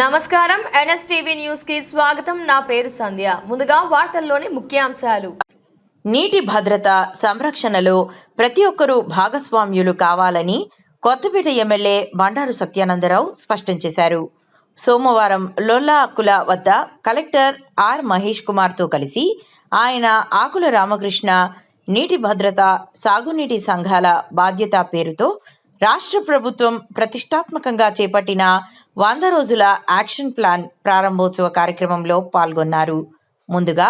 నమస్కారం NSTV news కి స్వాగతం. నా పేరు సంధ్య. ముందుగా వార్తల్లోని ముఖ్యాంశాలు. నీటి భద్రత సంరక్షణలో ప్రతి ఒక్కరూ భాగస్వామ్యులు కావాలని కొత్తపేట ఎమ్మెల్యే బండారు సత్యానందరావు స్పష్టం చేశారు. సోమవారం లొల్లాకుల వద్ద కలెక్టర్ ఆర్ మహేష్ కుమార్తో కలిసి ఆయన ఆకుల రామకృష్ణ నీటి భద్రత సాగునీటి సంఘాల బాధ్యత పేరుతో రాష్ట్ర ప్రభుత్వం ప్రతిష్టాత్మకంగా చేపట్టిన 100 రోజుల యాక్షన్ ప్లాన్ ప్రారంభోత్సవ కార్యక్రమంలో పాల్గొన్నారు. ముందుగా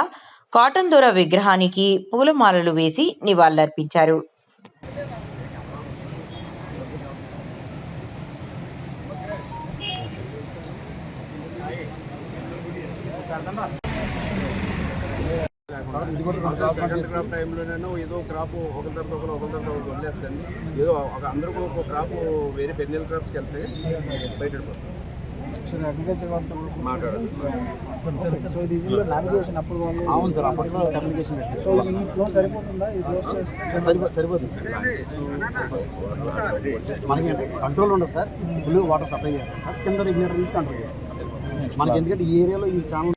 కాటన్ దొర విగ్రహానికి పూలమాలలు వేసి నివాళులర్పించారు. సెకండ్ క్రాప్ టైంలోనేమో ఏదో క్రాప్ ఒకరి తర్వాత ఒకరు వదిలేస్తాను. ఏదో అందరికీ ఒక క్రాప్ వేరే పెన్నిల్ క్రాప్స్కి వెళ్తే బయట అవును సార్, అప్పట్లో కమ్యూనికేషన్ సో ఈ ఫ్లో సరిపోతుందా? ఈ ఫ్లో సరిపోతుంది. మనకి కంట్రోల్ ఉండదు సార్, ఫుల్ వాటర్ సప్లై చేస్తాం సార్, కింద రెగ్యులేటర్ నుంచి కంట్రోల్ చేస్తాం మనకి. ఎందుకంటే ఈ ఏరియాలో ఈ ఛానల్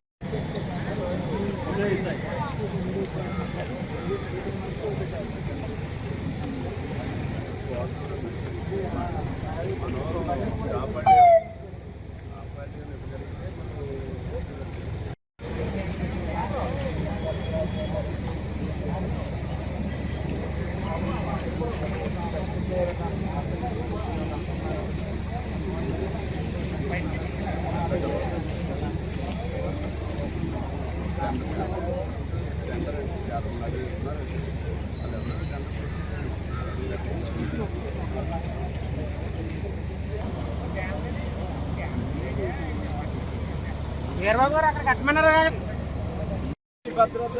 భద్రత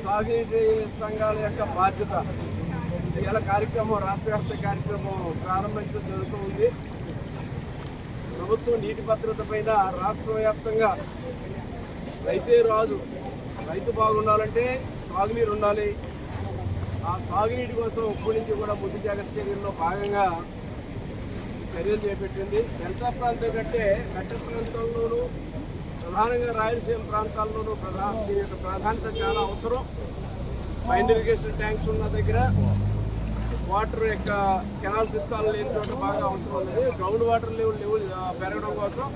సాగునీటి సంఘాల యొక్క బాధ్యత ఇవాళ కార్యక్రమం రాష్ట్ర వ్యాప్త కార్యక్రమం ప్రారంభించడం జరుగుతూ ఉంది. ప్రభుత్వం నీటి భద్రత పైన రాష్ట్ర వ్యాప్తంగా రైతే రాజు, రైతు బాగుండాలంటే సాగునీరు ఉండాలి. ఆ సాగునీటి కోసం ఇప్పటి నుంచి కూడా ముందు జాగ్రత్త చర్యల్లో భాగంగా చర్యలు చేపట్టింది. డెల్టా ప్రాంతం కంటే మెట్ట ప్రాంతాల్లోనూ ప్రధానంగా రాయలసీమ ప్రాంతాల్లోనూ దీని యొక్క ప్రాధాన్యత చాలా అవసరం. మైండ్ ఇరిగేషన్ ట్యాంక్స్ ఉన్న దగ్గర వాటర్ యొక్క కెనాల్ సిస్టాలు లేని చోట బాగా అవసరం ఉన్నది. గ్రౌండ్ వాటర్ లెవెల్ పెరగడం కోసం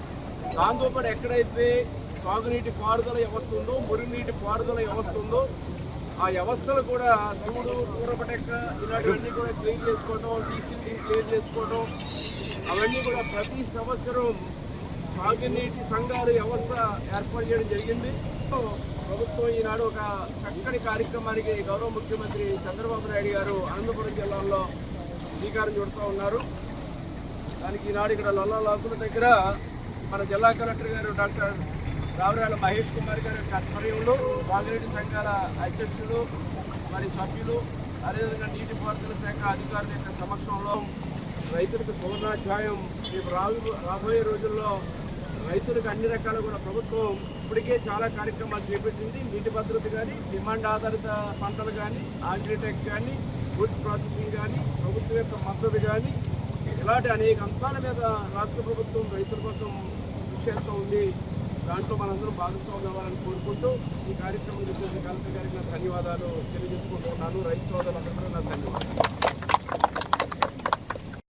దాంతోపాటు ఎక్కడైతే సాగునీటి పారుదల వ్యవస్థ ఉందో, మురుగునీటి పారుదల వ్యవస్థ ఉందో ఆ వ్యవస్థలు కూడా పూరపటెక్క ఇలాంటివన్నీ కూడా క్లీన్ చేసుకోవడం, డీసీటీ క్లీన్ చేసుకోవడం, అవన్నీ కూడా ప్రతి సంవత్సరం సాగునీటి సంఘాల వ్యవస్థ ఏర్పాటు చేయడం జరిగింది. ప్రభుత్వం ఈనాడు ఒక చక్కని కార్యక్రమానికి గౌరవ ముఖ్యమంత్రి చంద్రబాబు నాయుడు గారు అనంతపురం జిల్లాలో శ్రీకారం చుడుతూ ఉన్నారు. దానికి ఈనాడు ఇక్కడ లొల్లాకుల దగ్గర మన జిల్లా కలెక్టర్ గారు డాక్టర్ రావురాల మహేష్ కుమార్ గారి యొక్క ఆధ్వర్యంలో సాగునీటి సంఘాల అధ్యక్షులు మరి సభ్యులు, అదేవిధంగా నీటిపారుదల శాఖ అధికారుల యొక్క సమక్షంలో రైతులకు సువర్ణాధ్యాయం రేపు రాబోయే రోజుల్లో రైతులకు అన్ని రకాల కూడా ప్రభుత్వం ఇప్పటికే చాలా కార్యక్రమాలు చేపట్టింది. నీటి భద్రత కానీ, డిమాండ్ ఆధారిత పంటలు కానీ, అగ్రిటెక్ కానీ, ఫుడ్ ప్రాసెసింగ్ కానీ, ప్రభుత్వం యొక్క మద్దతు కానీ, ఇలాంటి అనేక అంశాల మీద రాష్ట్ర ప్రభుత్వం రైతుల కోసం కృషి చేస్తూ ఉంది. దాంట్లో మనందరం భాగస్వామ్యం అవ్వాలని కోరుకుంటూ ఈ కార్యక్రమం చేసిన కలెక్టర్ గారికి నా ధన్యవాదాలు తెలియజేసుకుంటున్నాను. రైతు సోదరులందరూ నా ధన్యవాదాలు.